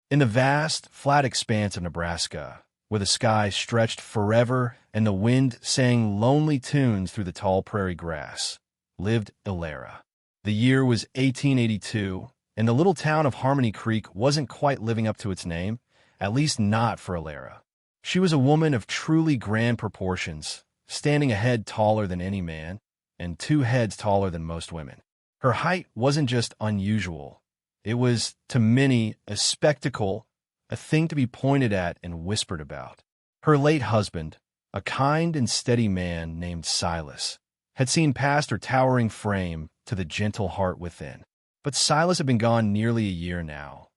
In the vast, flat expanse of Nebraska, where the sky stretched forever and the wind sang lonely tunes through the tall prairie grass, lived Ilara. The year was 1882, and the little town of Harmony Creek wasn't quite living up to its name, at least not for Ilara. She was a woman of truly grand proportions, standing a head taller than any man, and 2 heads taller than most women. Her height wasn't just unusual. It was, to many, a spectacle, a thing to be pointed at and whispered about. Her late husband, a kind and steady man named Silas, had seen past her towering frame to the gentle heart within. But Silas had been gone nearly a year now,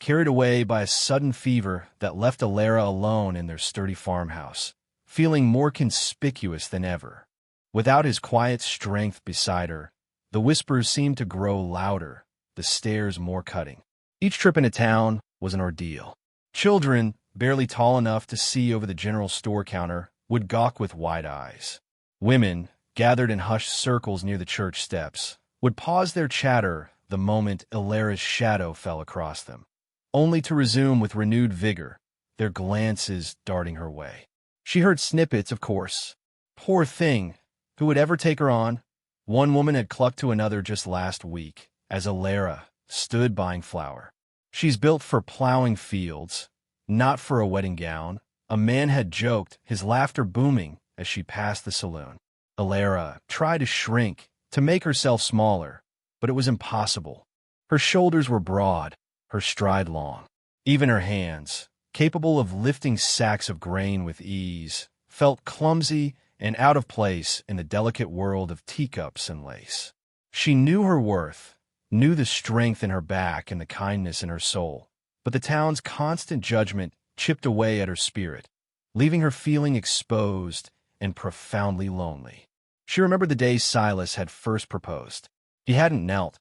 carried away by a sudden fever that left Ilara alone in their sturdy farmhouse, feeling more conspicuous than ever. Without his quiet strength beside her, the whispers seemed to grow louder, the stares more cutting. Each trip into town was an ordeal. Children, barely tall enough to see over the general store counter, would gawk with wide eyes. Women, gathered in hushed circles near the church steps, would pause their chatter the moment Ilara's shadow fell across them, only to resume with renewed vigor, their glances darting her way. She heard snippets, of course. Poor thing, who would ever take her on? One woman had clucked to another just last week, as Ilara stood buying flour. She's built for plowing fields, not for a wedding gown. A man had joked, his laughter booming as she passed the saloon. Ilara tried to shrink, to make herself smaller, but it was impossible. Her shoulders were broad, her stride long. Even her hands, capable of lifting sacks of grain with ease, felt clumsy and out of place in the delicate world of teacups and lace. She knew her worth, knew the strength in her back and the kindness in her soul, but the town's constant judgment chipped away at her spirit, leaving her feeling exposed and profoundly lonely. She remembered the day Silas had first proposed. He hadn't knelt,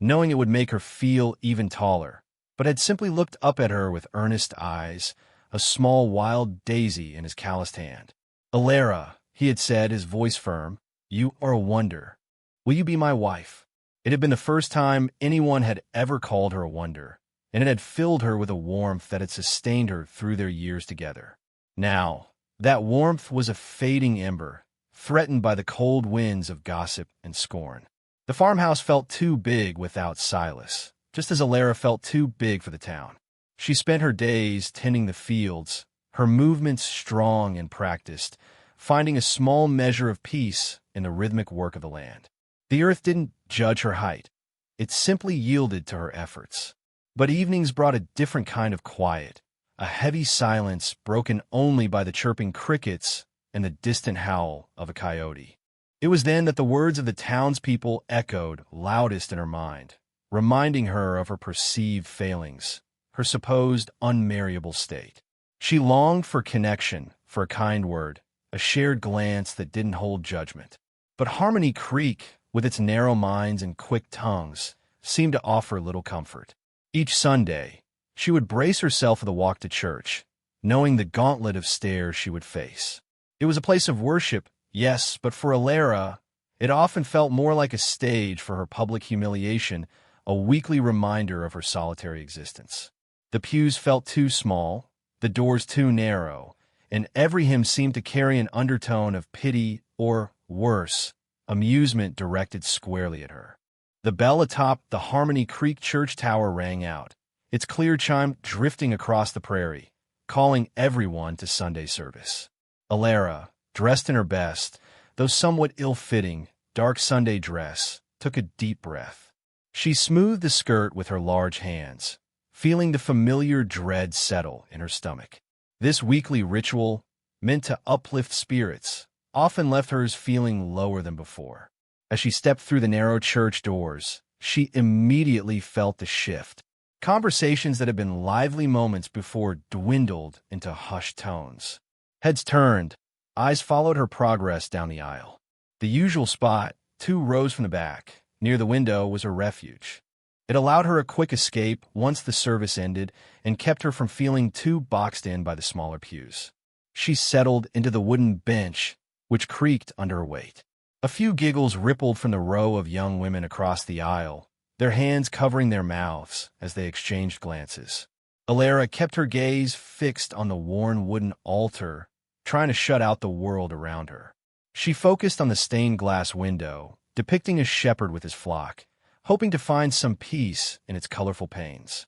knowing it would make her feel even taller, but had simply looked up at her with earnest eyes, a small wild daisy in his calloused hand. "Ilara," he had said, his voice firm, "you are a wonder. Will you be my wife?" It had been the first time anyone had ever called her a wonder, and it had filled her with a warmth that had sustained her through their years together. Now, that warmth was a fading ember, threatened by the cold winds of gossip and scorn. The farmhouse felt too big without Silas, just as Ilara felt too big for the town. She spent her days tending the fields, her movements strong and practiced, finding a small measure of peace in the rhythmic work of the land. The earth didn't judge her height. It simply yielded to her efforts. But evenings brought a different kind of quiet, a heavy silence broken only by the chirping crickets and the distant howl of a coyote. It was then that the words of the townspeople echoed loudest in her mind, reminding her of her perceived failings, her supposed unmarriable state. She longed for connection, for a kind word, a shared glance that didn't hold judgment. But Harmony Creek, with its narrow minds and quick tongues, seemed to offer little comfort. Each Sunday, she would brace herself for the walk to church, knowing the gauntlet of stares she would face. It was a place of worship, yes, but for Ilara, it often felt more like a stage for her public humiliation, a weekly reminder of her solitary existence. The pews felt too small, the doors too narrow, and every hymn seemed to carry an undertone of pity or, worse, amusement directed squarely at her. The bell atop the Harmony Creek church tower rang out, its clear chime drifting across the prairie, calling everyone to Sunday service. Ilara, dressed in her best, though somewhat ill-fitting, dark Sunday dress, took a deep breath. She smoothed the skirt with her large hands, feeling the familiar dread settle in her stomach. This weekly ritual, meant to uplift spirits, often left hers feeling lower than before. As she stepped through the narrow church doors, she immediately felt the shift. Conversations that had been lively moments before dwindled into hushed tones. Heads turned, eyes followed her progress down the aisle. The usual spot, 2 rows from the back, near the window, was her refuge. It allowed her a quick escape once the service ended and kept her from feeling too boxed in by the smaller pews. She settled into the wooden bench, which creaked under her weight. A few giggles rippled from the row of young women across the aisle, their hands covering their mouths as they exchanged glances. Alara kept her gaze fixed on the worn wooden altar, trying to shut out the world around her. She focused on the stained glass window, depicting a shepherd with his flock, hoping to find some peace in its colorful panes.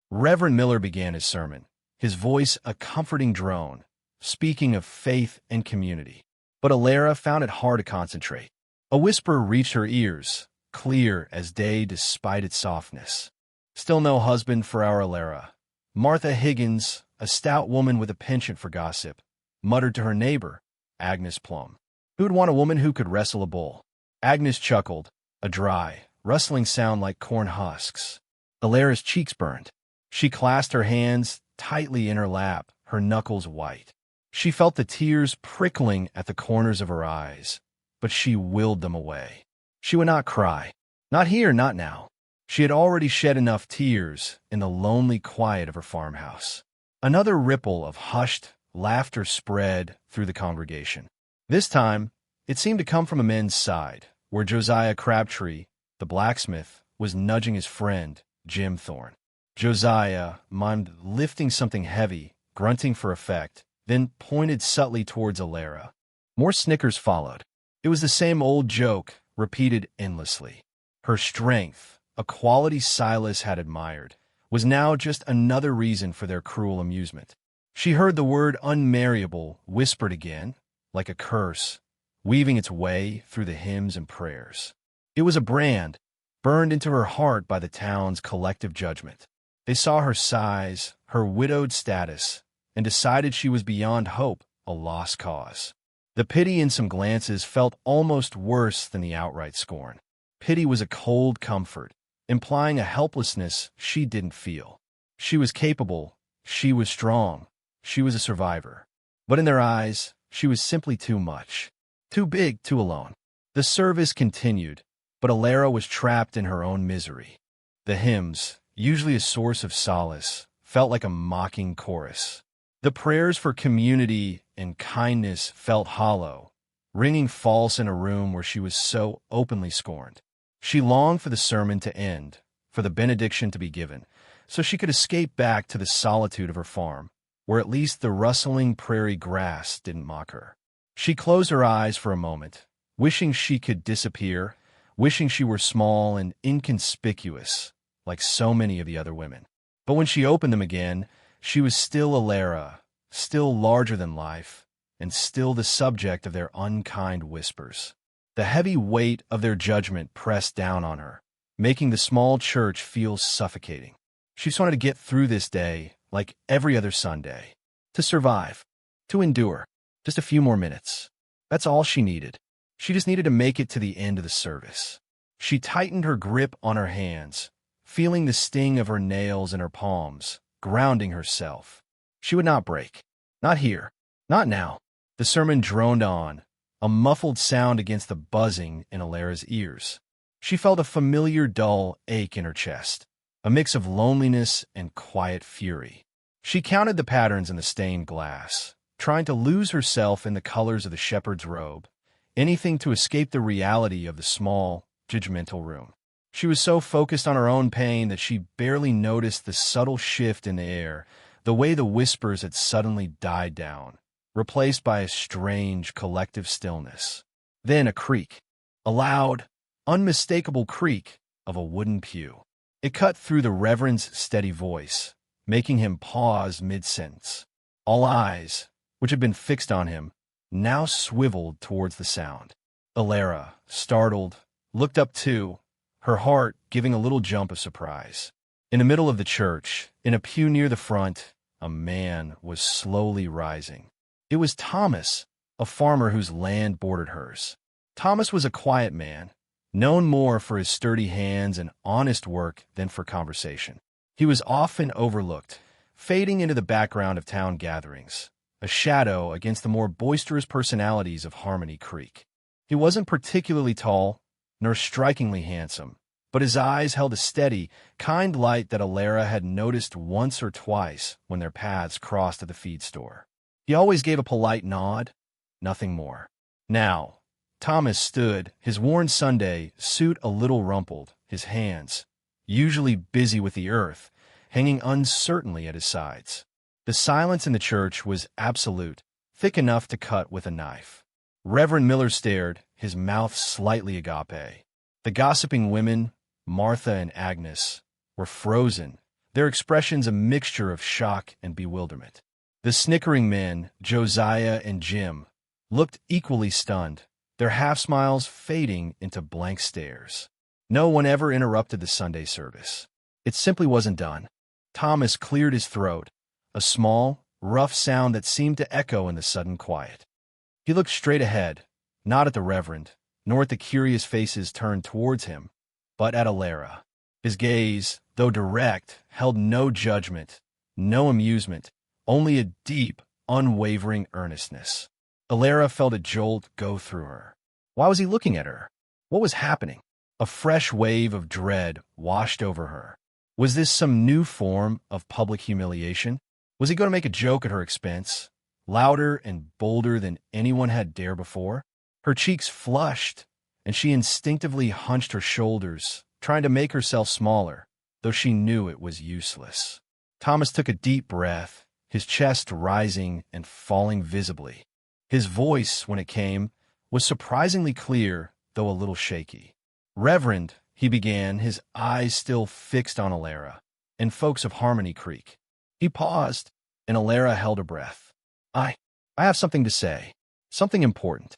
Reverend Miller began his sermon, his voice a comforting drone, speaking of faith and community. But Alara found it hard to concentrate. A whisper reached her ears, clear as day despite its softness. "Still no husband for our Alara." Martha Higgins, a stout woman with a penchant for gossip, muttered to her neighbor, Agnes Plum. "Who'd want a woman who could wrestle a bull?" Agnes chuckled, a dry, rustling sound like corn husks. Alara's cheeks burned. She clasped her hands tightly in her lap, her knuckles white. She felt the tears prickling at the corners of her eyes, but she willed them away. She would not cry. Not here, not now. She had already shed enough tears in the lonely quiet of her farmhouse. Another ripple of hushed laughter spread through the congregation. This time, it seemed to come from a men's side, where Josiah Crabtree, the blacksmith, was nudging his friend, Jim Thorne. Josiah mimed lifting something heavy, grunting for effect, then pointed subtly towards Alara. More snickers followed. It was the same old joke, repeated endlessly. Her strength, a quality Silas had admired, was now just another reason for their cruel amusement. She heard the word unmarriable whispered again, like a curse, weaving its way through the hymns and prayers. It was a brand, burned into her heart by the town's collective judgment. They saw her size, her widowed status, and decided she was beyond hope, a lost cause. The pity in some glances felt almost worse than the outright scorn. Pity was a cold comfort, implying a helplessness she didn't feel. She was capable, she was strong, she was a survivor. But in their eyes, she was simply too much. Too big, too alone. The service continued, but Alara was trapped in her own misery. The hymns, usually a source of solace, felt like a mocking chorus. The prayers for community and kindness felt hollow, ringing false in a room where she was so openly scorned. She longed for the sermon to end, for the benediction to be given, so she could escape back to the solitude of her farm, where at least the rustling prairie grass didn't mock her. She closed her eyes for a moment, wishing she could disappear, wishing she were small and inconspicuous, like so many of the other women. But when she opened them again, she was still Alara, still larger than life, and still the subject of their unkind whispers. The heavy weight of their judgment pressed down on her, making the small church feel suffocating. She just wanted to get through this day like every other Sunday. To survive. To endure. Just a few more minutes. That's all she needed. She just needed to make it to the end of the service. She tightened her grip on her hands, feeling the sting of her nails in her palms, grounding herself. She would not break. Not here. Not now. The sermon droned on, a muffled sound against the buzzing in Alara's ears. She felt a familiar dull ache in her chest, a mix of loneliness and quiet fury. She counted the patterns in the stained glass, trying to lose herself in the colors of the shepherd's robe, anything to escape the reality of the small, judgmental room. She was so focused on her own pain that she barely noticed the subtle shift in the air, the way the whispers had suddenly died down, replaced by a strange collective stillness. Then a creak, a loud, unmistakable creak of a wooden pew. It cut through the reverend's steady voice, making him pause mid-sentence. All eyes, which had been fixed on him, now swiveled towards the sound. Alara, startled, looked up too, her heart giving a little jump of surprise. In the middle of the church, in a pew near the front, a man was slowly rising. It was Thomas, a farmer whose land bordered hers. Thomas was a quiet man, known more for his sturdy hands and honest work than for conversation. He was often overlooked, fading into the background of town gatherings, a shadow against the more boisterous personalities of Harmony Creek. He wasn't particularly tall, nor strikingly handsome, but his eyes held a steady, kind light that Alara had noticed once or twice when their paths crossed at the feed store. He always gave a polite nod, nothing more. Now, Thomas stood, his worn Sunday suit a little rumpled, his hands, usually busy with the earth, hanging uncertainly at his sides. The silence in the church was absolute, thick enough to cut with a knife. Reverend Miller stared, his mouth slightly agape. The gossiping women, Martha and Agnes, were frozen, their expressions a mixture of shock and bewilderment. The snickering men, Josiah and Jim, looked equally stunned, their half-smiles fading into blank stares. No one ever interrupted the Sunday service. It simply wasn't done. Thomas cleared his throat, a small, rough sound that seemed to echo in the sudden quiet. He looked straight ahead, not at the Reverend, nor at the curious faces turned towards him, but at Alara. His gaze, though direct, held no judgment, no amusement, only a deep, unwavering earnestness. Alara felt a jolt go through her. Why was he looking at her? What was happening? A fresh wave of dread washed over her. Was this some new form of public humiliation? Was he going to make a joke at her expense, louder and bolder than anyone had dared before? Her cheeks flushed, and she instinctively hunched her shoulders, trying to make herself smaller, though she knew it was useless. Thomas took a deep breath, his chest rising and falling visibly. His voice, when it came, was surprisingly clear, though a little shaky. "Reverend," he began, his eyes still fixed on Alara, and folks of Harmony Creek. He paused, and Alara held her breath. I have something to say. Something important."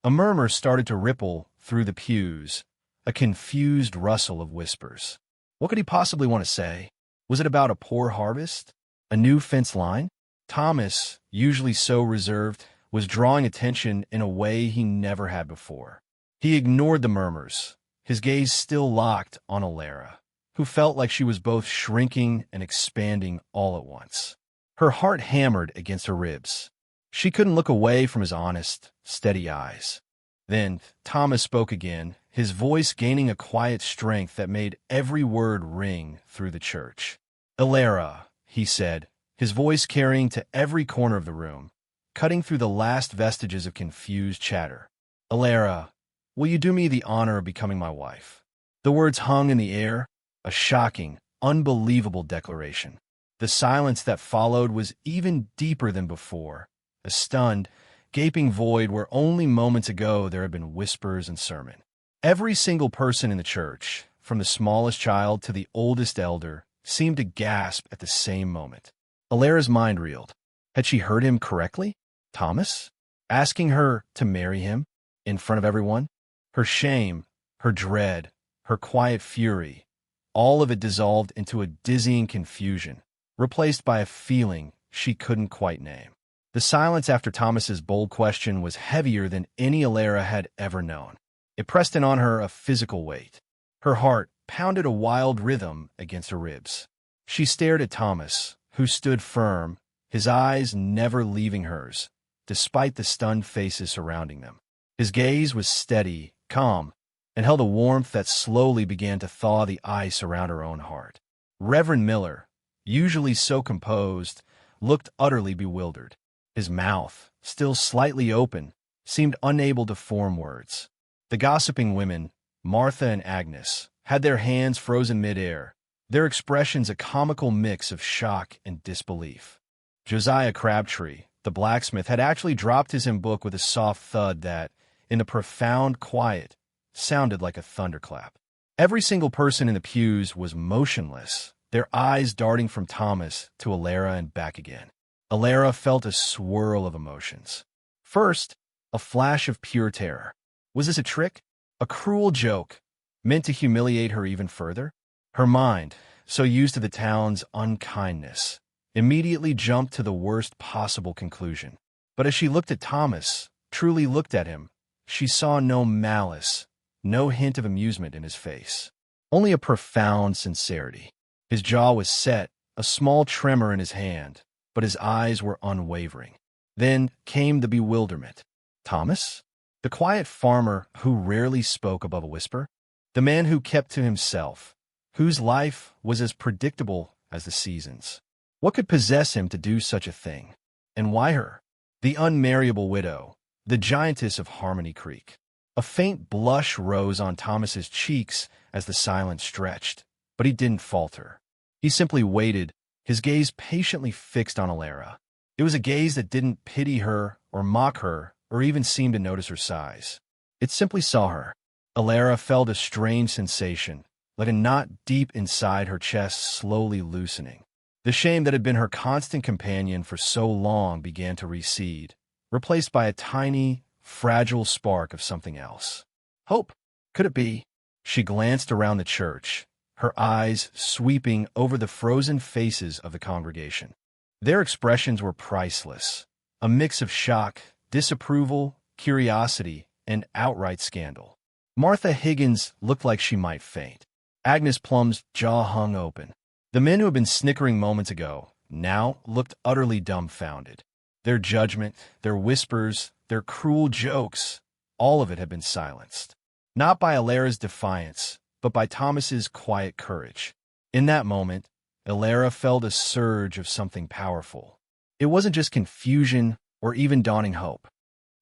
A murmur started to ripple through the pews, a confused rustle of whispers. What could he possibly want to say? Was it about a poor harvest? A new fence line? Thomas, usually so reserved, was drawing attention in a way he never had before. He ignored the murmurs, his gaze still locked on Alara, who felt like she was both shrinking and expanding all at once. Her heart hammered against her ribs. She couldn't look away from his honest, steady eyes. Then Thomas spoke again, his voice gaining a quiet strength that made every word ring through the church. "Alara," he said, his voice carrying to every corner of the room, cutting through the last vestiges of confused chatter. "Alara, will you do me the honor of becoming my wife?" The words hung in the air, a shocking, unbelievable declaration. The silence that followed was even deeper than before, a stunned, gaping void where only moments ago there had been whispers and sermon. Every single person in the church, from the smallest child to the oldest elder, seemed to gasp at the same moment. Alara's mind reeled. Had she heard him correctly? Thomas? Asking her to marry him? In front of everyone? Her shame, her dread, her quiet fury, all of it dissolved into a dizzying confusion, replaced by a feeling she couldn't quite name. The silence after Thomas's bold question was heavier than any Alara had ever known. It pressed in on her a physical weight. Her heart pounded a wild rhythm against her ribs. She stared at Thomas, who stood firm, his eyes never leaving hers, despite the stunned faces surrounding them. His gaze was steady, calm, and held a warmth that slowly began to thaw the ice around her own heart. Reverend Miller, usually so composed, looked utterly bewildered. His mouth, still slightly open, seemed unable to form words. The gossiping women, Martha and Agnes, had their hands frozen midair, their expressions a comical mix of shock and disbelief. Josiah Crabtree, the blacksmith, had actually dropped his hymn book with a soft thud that, in the profound quiet, sounded like a thunderclap. Every single person in the pews was motionless, their eyes darting from Thomas to Alara and back again. Alara felt a swirl of emotions. First, a flash of pure terror. Was this a trick? A cruel joke, meant to humiliate her even further? Her mind, so used to the town's unkindness, immediately jumped to the worst possible conclusion. But as she looked at Thomas, truly looked at him, she saw no malice, no hint of amusement in his face. Only a profound sincerity. His jaw was set, a small tremor in his hand, but his eyes were unwavering. Then came the bewilderment. Thomas? The quiet farmer who rarely spoke above a whisper? The man who kept to himself, whose life was as predictable as the seasons? What could possess him to do such a thing? And why her? The unmarriable widow, the giantess of Harmony Creek. A faint blush rose on Thomas's cheeks as the silence stretched, but he didn't falter. He simply waited, his gaze patiently fixed on Alara. It was a gaze that didn't pity her or mock her or even seem to notice her size. It simply saw her. Alara felt a strange sensation, like a knot deep inside her chest slowly loosening. The shame that had been her constant companion for so long began to recede, replaced by a tiny, fragile spark of something else. Hope. Could it be? She glanced around the church, her eyes sweeping over the frozen faces of the congregation. Their expressions were priceless, a mix of shock, disapproval, curiosity, and outright scandal. Martha Higgins looked like she might faint. Agnes Plum's jaw hung open. The men who had been snickering moments ago now looked utterly dumbfounded. Their judgment, their whispers, their cruel jokes, all of it had been silenced. Not by Alara's defiance, but by Thomas's quiet courage. In that moment, Alara felt a surge of something powerful. It wasn't just confusion or even dawning hope.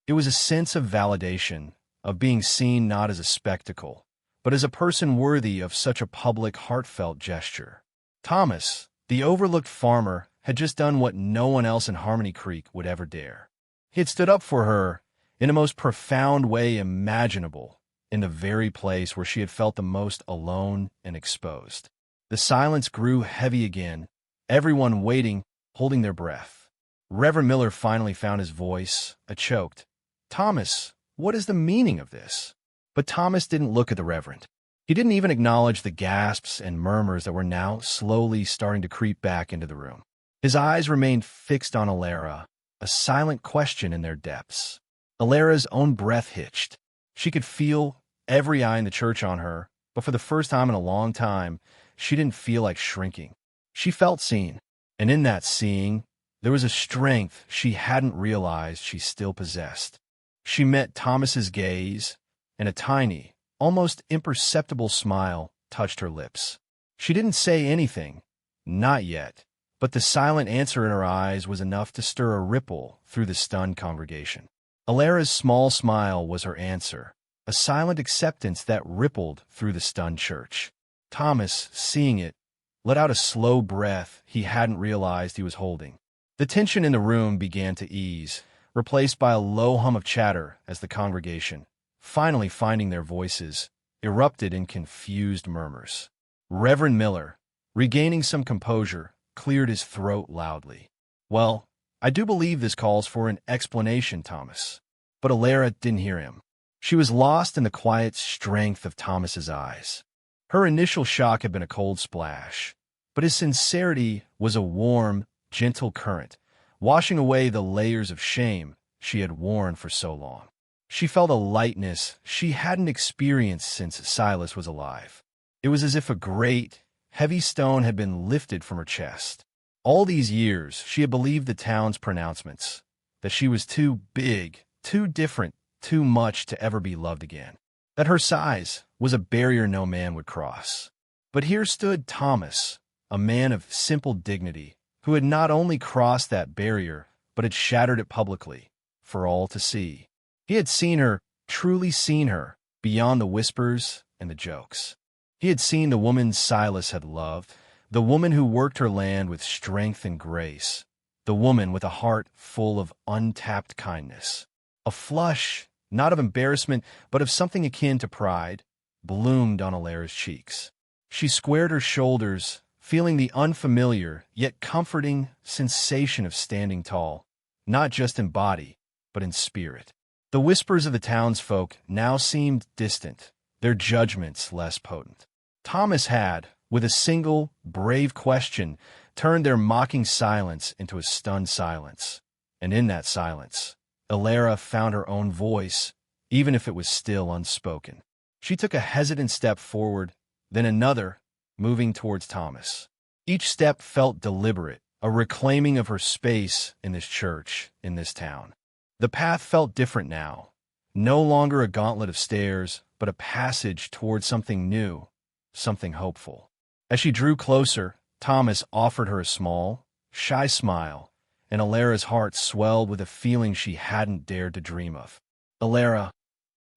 It was a sense of validation, of being seen not as a spectacle, but as a person worthy of such a public, heartfelt gesture. Thomas, the overlooked farmer, had just done what no one else in Harmony Creek would ever dare. He had stood up for her in the most profound way imaginable, in the very place where she had felt the most alone and exposed. The silence grew heavy again, everyone waiting, holding their breath. Reverend Miller finally found his voice, a choked, "Thomas, what is the meaning of this?" But Thomas didn't look at the Reverend. He didn't even acknowledge the gasps and murmurs that were now slowly starting to creep back into the room. His eyes remained fixed on Alara, a silent question in their depths. Alara's own breath hitched. She could feel every eye in the church on her, but for the first time in a long time, she didn't feel like shrinking. She felt seen, and in that seeing, there was a strength she hadn't realized she still possessed. She met Thomas's gaze, and a tiny, almost imperceptible smile touched her lips. She didn't say anything, not yet, but the silent answer in her eyes was enough to stir a ripple through the stunned congregation. Alara's small smile was her answer, a silent acceptance that rippled through the stunned church. Thomas, seeing it, let out a slow breath he hadn't realized he was holding. The tension in the room began to ease, replaced by a low hum of chatter as the congregation, finally finding their voices, erupted in confused murmurs. Reverend Miller, regaining some composure, cleared his throat loudly. "Well, I do believe this calls for an explanation, Thomas." But Alara didn't hear him. She was lost in the quiet strength of Thomas's eyes. Her initial shock had been a cold splash, but his sincerity was a warm, gentle current, washing away the layers of shame she had worn for so long. She felt a lightness she hadn't experienced since Silas was alive. It was as if a great, heavy stone had been lifted from her chest. All these years, she had believed the town's pronouncements, that she was too big, too different, too much to ever be loved again, that her size was a barrier no man would cross. But here stood Thomas, a man of simple dignity, who had not only crossed that barrier, but had shattered it publicly, for all to see. He had seen her, truly seen her, beyond the whispers and the jokes. He had seen the woman Silas had loved, the woman who worked her land with strength and grace, the woman with a heart full of untapped kindness. A flush, not of embarrassment, but of something akin to pride, bloomed on Alara's cheeks. She squared her shoulders, feeling the unfamiliar yet comforting sensation of standing tall, not just in body, but in spirit. The whispers of the townsfolk now seemed distant, their judgments less potent. Thomas had, with a single, brave question, turned their mocking silence into a stunned silence. And in that silence, Alara found her own voice, even if it was still unspoken. She took a hesitant step forward, then another, moving towards Thomas. Each step felt deliberate, a reclaiming of her space in this church, in this town. The path felt different now, no longer a gauntlet of stairs, but a passage towards something new, something hopeful. As she drew closer, Thomas offered her a small, shy smile, and Alara's heart swelled with a feeling she hadn't dared to dream of. "Alara."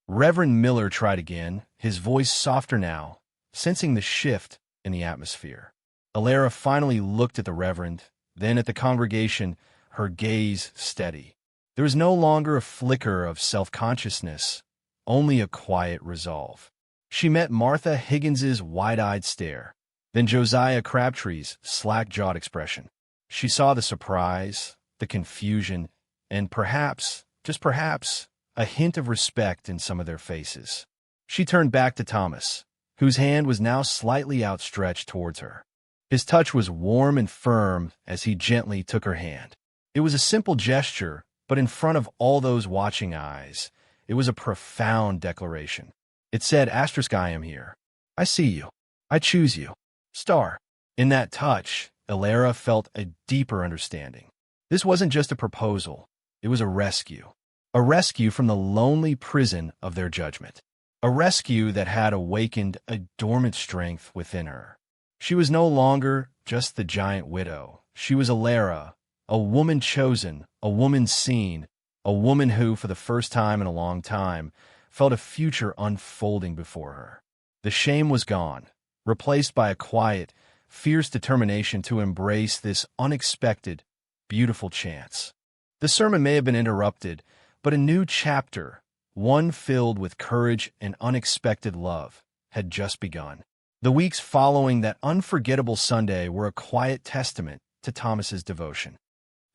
Reverend Miller tried again, his voice softer now, sensing the shift in the atmosphere. Alara finally looked at the reverend, then at the congregation, her gaze steady. There was no longer a flicker of self-consciousness, only a quiet resolve. She met Martha Higgins's wide-eyed stare, then Josiah Crabtree's slack-jawed expression. She saw the surprise, the confusion, and perhaps, just perhaps, a hint of respect in some of their faces. She turned back to Thomas, whose hand was now slightly outstretched towards her. His touch was warm and firm as he gently took her hand. It was a simple gesture, but in front of all those watching eyes, it was a profound declaration. It said, I am here. I see you. I choose you. Star. In that touch, Alara felt a deeper understanding. This wasn't just a proposal. It was a rescue. A rescue from the lonely prison of their judgment. A rescue that had awakened a dormant strength within her. She was no longer just the giant widow. She was Alara, a woman chosen, a woman seen, a woman who, for the first time in a long time, felt a future unfolding before her. The shame was gone, replaced by a quiet, fierce determination to embrace this unexpected, beautiful chance. The sermon may have been interrupted, but a new chapter, one filled with courage and unexpected love, had just begun. The weeks following that unforgettable Sunday were a quiet testament to Thomas's devotion.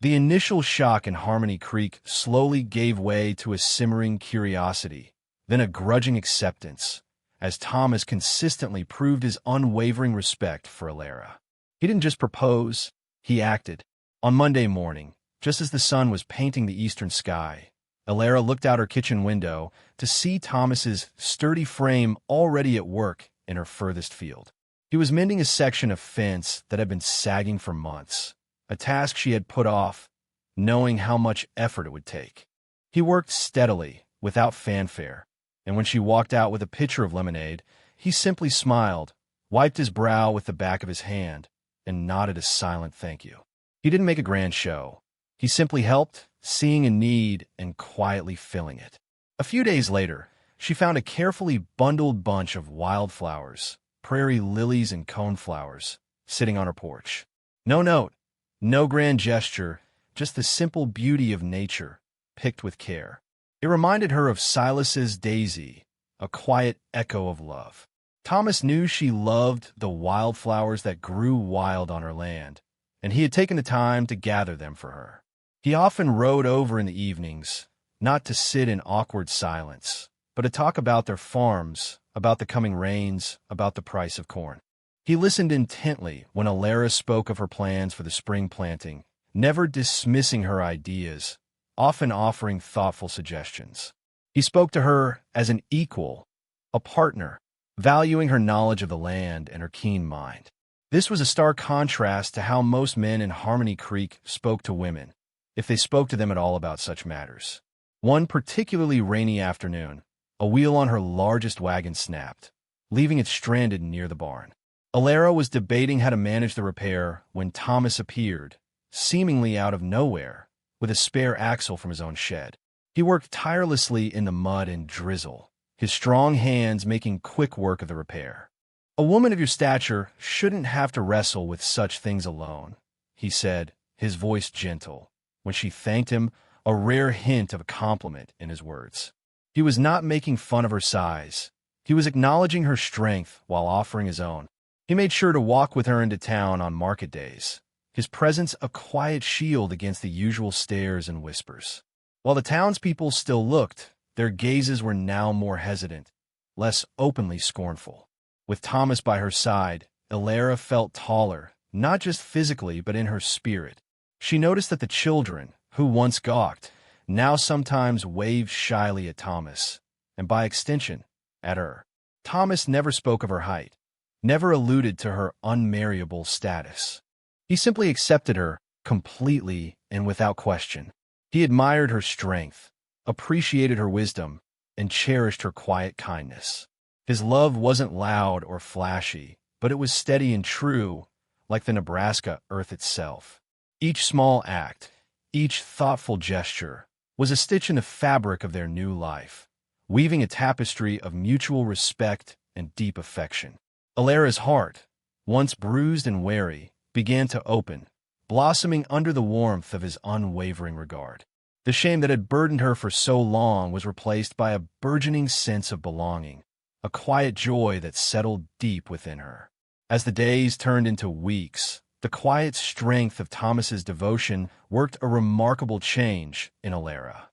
The initial shock in Harmony Creek slowly gave way to a simmering curiosity, then a grudging acceptance, as Thomas consistently proved his unwavering respect for Alara. He didn't just propose, he acted. On Monday morning, just as the sun was painting the eastern sky, Alara looked out her kitchen window to see Thomas's sturdy frame already at work in her furthest field. He was mending a section of fence that had been sagging for months, a task she had put off, knowing how much effort it would take. He worked steadily, without fanfare, and when she walked out with a pitcher of lemonade, he simply smiled, wiped his brow with the back of his hand, and nodded a silent thank you. He didn't make a grand show. He simply helped, seeing a need and quietly filling it. A few days later, she found a carefully bundled bunch of wildflowers, prairie lilies and coneflowers, sitting on her porch. No note, no grand gesture, just the simple beauty of nature, picked with care. It reminded her of Silas's daisy, a quiet echo of love. Thomas knew she loved the wildflowers that grew wild on her land, and he had taken the time to gather them for her. He often rode over in the evenings, not to sit in awkward silence, but to talk about their farms, about the coming rains, about the price of corn. He listened intently when Alara spoke of her plans for the spring planting, never dismissing her ideas, often offering thoughtful suggestions. He spoke to her as an equal, a partner, valuing her knowledge of the land and her keen mind. This was a stark contrast to how most men in Harmony Creek spoke to women, if they spoke to them at all about such matters. One particularly rainy afternoon, a wheel on her largest wagon snapped, leaving it stranded near the barn. Alara was debating how to manage the repair when Thomas appeared, seemingly out of nowhere, with a spare axle from his own shed. He worked tirelessly in the mud and drizzle, his strong hands making quick work of the repair. A woman of your stature shouldn't have to wrestle with such things alone, he said, his voice gentle, when she thanked him, a rare hint of a compliment in his words. He was not making fun of her size. He was acknowledging her strength while offering his own. He made sure to walk with her into town on market days, his presence a quiet shield against the usual stares and whispers. While the townspeople still looked, their gazes were now more hesitant, less openly scornful. With Thomas by her side, Alara felt taller, not just physically but in her spirit. She noticed that the children, who once gawked, now sometimes waved shyly at Thomas, and by extension, at her. Thomas never spoke of her height, never alluded to her unmarriable status. He simply accepted her completely and without question. He admired her strength, appreciated her wisdom, and cherished her quiet kindness. His love wasn't loud or flashy, but it was steady and true, like the Nebraska earth itself. Each small act, each thoughtful gesture, was a stitch in the fabric of their new life, weaving a tapestry of mutual respect and deep affection. Alara's heart, once bruised and wary, began to open, blossoming under the warmth of his unwavering regard. The shame that had burdened her for so long was replaced by a burgeoning sense of belonging, a quiet joy that settled deep within her. As the days turned into weeks, the quiet strength of Thomas's devotion worked a remarkable change in Alara.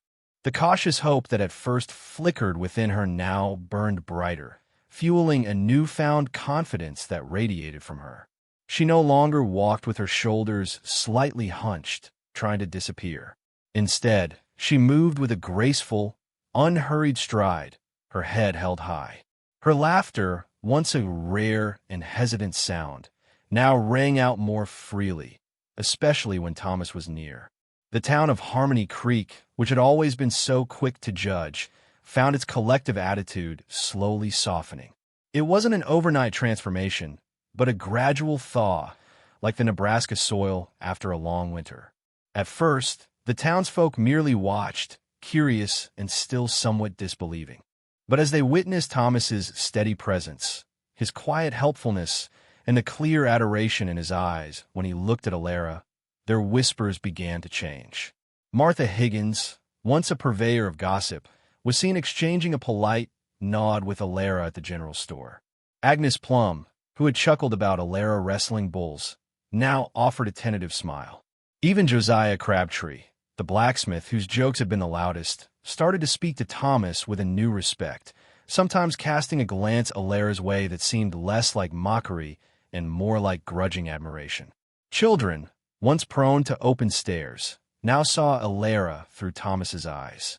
The cautious hope that at first flickered within her now burned brighter, fueling a newfound confidence that radiated from her. She no longer walked with her shoulders slightly hunched, trying to disappear. Instead, she moved with a graceful, unhurried stride, her head held high. Her laughter, once a rare and hesitant sound, now rang out more freely, especially when Thomas was near. The town of Harmony Creek, which had always been so quick to judge, found its collective attitude slowly softening. It wasn't an overnight transformation, but a gradual thaw, like the Nebraska soil after a long winter. At first, the townsfolk merely watched, curious and still somewhat disbelieving. But as they witnessed Thomas's steady presence, his quiet helpfulness, and the clear adoration in his eyes when he looked at Alara, their whispers began to change. Martha Higgins, once a purveyor of gossip, was seen exchanging a polite nod with Alara at the general store. Agnes Plum, who had chuckled about Alara wrestling bulls, now offered a tentative smile. Even Josiah Crabtree, the blacksmith whose jokes had been the loudest, started to speak to Thomas with a new respect, sometimes casting a glance Alara's way that seemed less like mockery and more like grudging admiration. Children, once prone to open stares, now saw Alara through Thomas's eyes.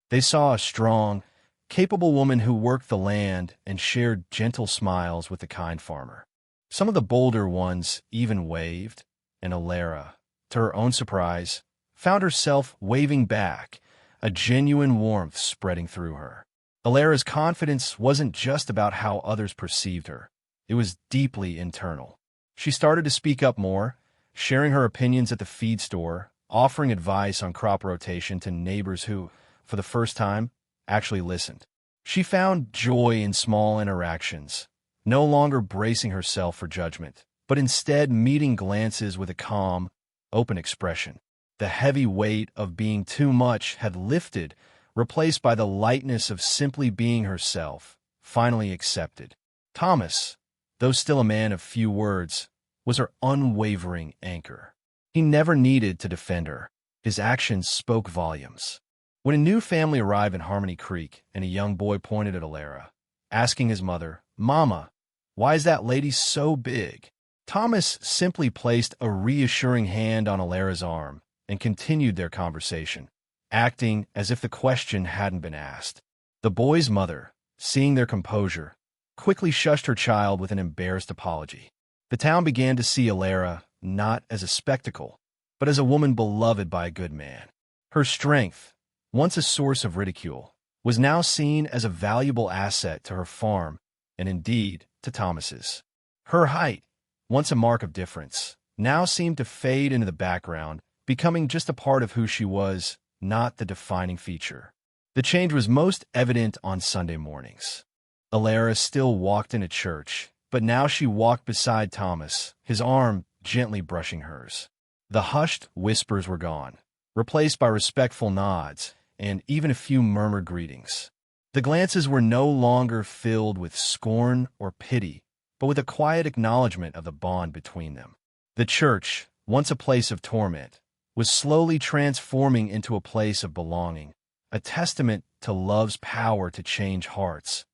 They saw a strong, capable woman who worked the land and shared gentle smiles with the kind farmer. Some of the bolder ones even waved, and Alara, to her own surprise, found herself waving back, a genuine warmth spreading through her. Alara's confidence wasn't just about how others perceived her. It was deeply internal. She started to speak up more, sharing her opinions at the feed store, offering advice on crop rotation to neighbors who, for the first time, actually listened. She found joy in small interactions, no longer bracing herself for judgment, but instead meeting glances with a calm, open expression. The heavy weight of being too much had lifted, replaced by the lightness of simply being herself, finally accepted. Thomas, though still a man of few words, was her unwavering anchor. He never needed to defend her. His actions spoke volumes. When a new family arrived in Harmony Creek and a young boy pointed at Alara, asking his mother, "Mama, why is that lady so big?" Thomas simply placed a reassuring hand on Alara's arm and continued their conversation, acting as if the question hadn't been asked. The boy's mother, seeing their composure, quickly shushed her child with an embarrassed apology. The town began to see Alara not as a spectacle, but as a woman beloved by a good man. Her strength, once a source of ridicule, was now seen as a valuable asset to her farm and indeed to Thomas's. Her height, once a mark of difference, now seemed to fade into the background, becoming just a part of who she was, not the defining feature. The change was most evident on Sunday mornings. Alara still walked into church, but now she walked beside Thomas, his arm gently brushing hers. The hushed whispers were gone, replaced by respectful nods and even a few murmured greetings. The glances were no longer filled with scorn or pity, but with a quiet acknowledgement of the bond between them. The church, once a place of torment, was slowly transforming into a place of belonging, a testament to love's power to change hearts,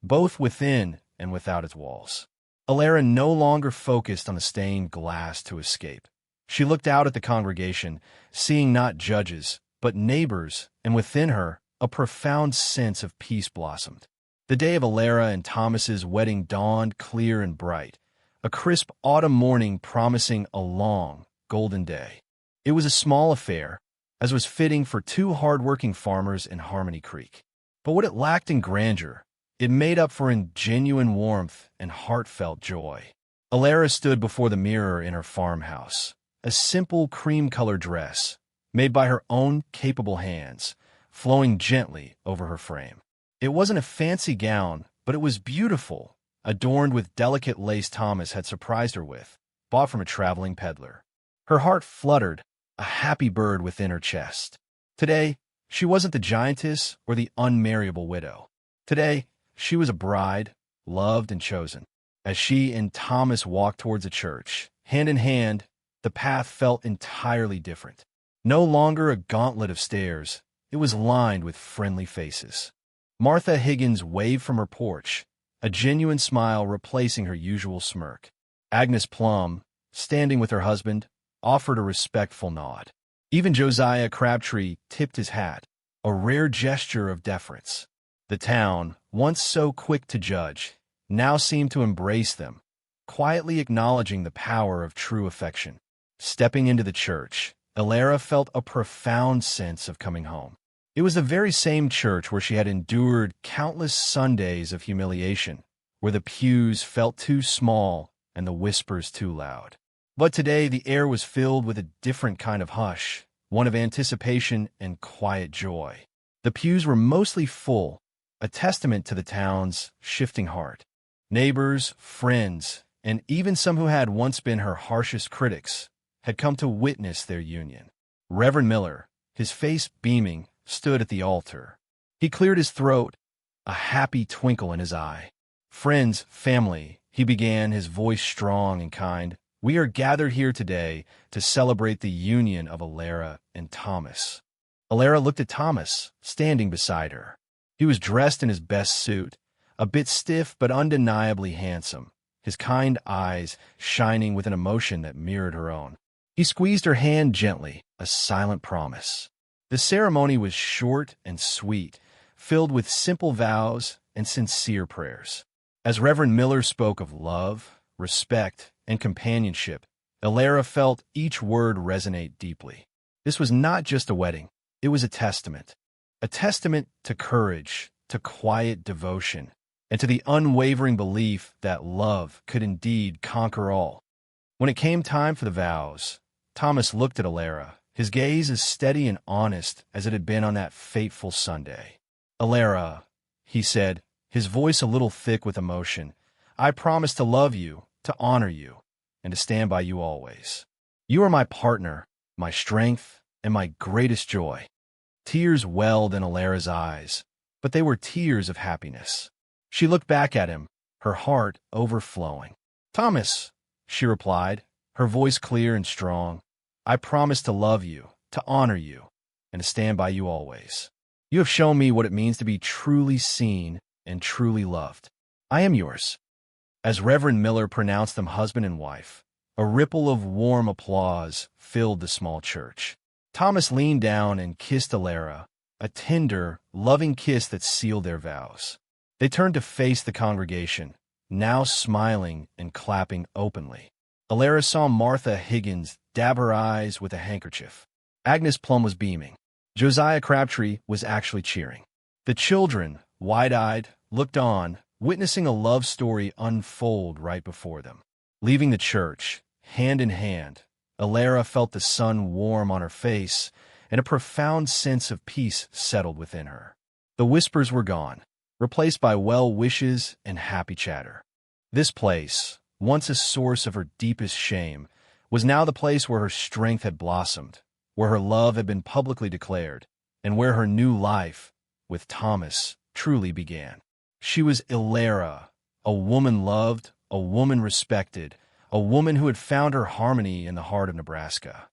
both within and without its walls. Alara no longer focused on the stained glass to escape. She looked out at the congregation, seeing not judges, but neighbors, and within her, a profound sense of peace blossomed. The day of Alara and Thomas's wedding dawned clear and bright, a crisp autumn morning promising a long, golden day. It was a small affair, as was fitting for two hard-working farmers in Harmony Creek. But what it lacked in grandeur, it made up for in genuine warmth and heartfelt joy. Alara stood before the mirror in her farmhouse, a simple cream-colored dress, made by her own capable hands, flowing gently over her frame. It wasn't a fancy gown, but it was beautiful, adorned with delicate lace Thomas had surprised her with, bought from a traveling peddler. Her heart fluttered, a happy bird within her chest. Today, she wasn't the giantess or the unmarriable widow. Today, she was a bride, loved and chosen. As she and Thomas walked towards the church, hand in hand, the path felt entirely different. No longer a gauntlet of stairs, it was lined with friendly faces. Martha Higgins waved from her porch, a genuine smile replacing her usual smirk. Agnes Plum, standing with her husband, offered a respectful nod. Even Josiah Crabtree tipped his hat, a rare gesture of deference. The town, once so quick to judge, now seemed to embrace them, quietly acknowledging the power of true affection. Stepping into the church, Elara felt a profound sense of coming home. It was the very same church where she had endured countless Sundays of humiliation, where the pews felt too small and the whispers too loud. But today the air was filled with a different kind of hush, one of anticipation and quiet joy. The pews were mostly full, a testament to the town's shifting heart. Neighbors, friends, and even some who had once been her harshest critics had come to witness their union. Reverend Miller, his face beaming, stood at the altar. He cleared his throat, a happy twinkle in his eye. "Friends, family," he began, his voice strong and kind, "we are gathered here today to celebrate the union of Elara and Thomas." Elara looked at Thomas, standing beside her. He was dressed in his best suit, a bit stiff but undeniably handsome, his kind eyes shining with an emotion that mirrored her own. He squeezed her hand gently, a silent promise. The ceremony was short and sweet, filled with simple vows and sincere prayers. As Reverend Miller spoke of love, respect, and companionship, Elara felt each word resonate deeply. This was not just a wedding, it was a testament to courage, to quiet devotion, and to the unwavering belief that love could indeed conquer all. When it came time for the vows, Thomas looked at Elara, his gaze as steady and honest as it had been on that fateful Sunday. "Elara," he said, his voice a little thick with emotion, "I promise to love you, to honor you, and to stand by you always. You are my partner, my strength, and my greatest joy." Tears welled in Elara's eyes, but they were tears of happiness. She looked back at him, her heart overflowing. "Thomas," she replied, her voice clear and strong, "I promise to love you, to honor you, and to stand by you always. You have shown me what it means to be truly seen and truly loved. I am yours." As Reverend Miller pronounced them husband and wife, a ripple of warm applause filled the small church. Thomas leaned down and kissed Elara, a tender, loving kiss that sealed their vows. They turned to face the congregation, now smiling and clapping openly. Elara saw Martha Higgins dab her eyes with a handkerchief. Agnes Plum was beaming. Josiah Crabtree was actually cheering. The children, wide-eyed, looked on, witnessing a love story unfold right before them. Leaving the church, hand in hand, Elara felt the sun warm on her face, and a profound sense of peace settled within her. The whispers were gone, replaced by well wishes and happy chatter. This place, once a source of her deepest shame, was now the place where her strength had blossomed, where her love had been publicly declared, and where her new life, with Thomas, truly began. She was Elara, a woman loved, a woman respected, a woman who had found her harmony in the heart of Nebraska.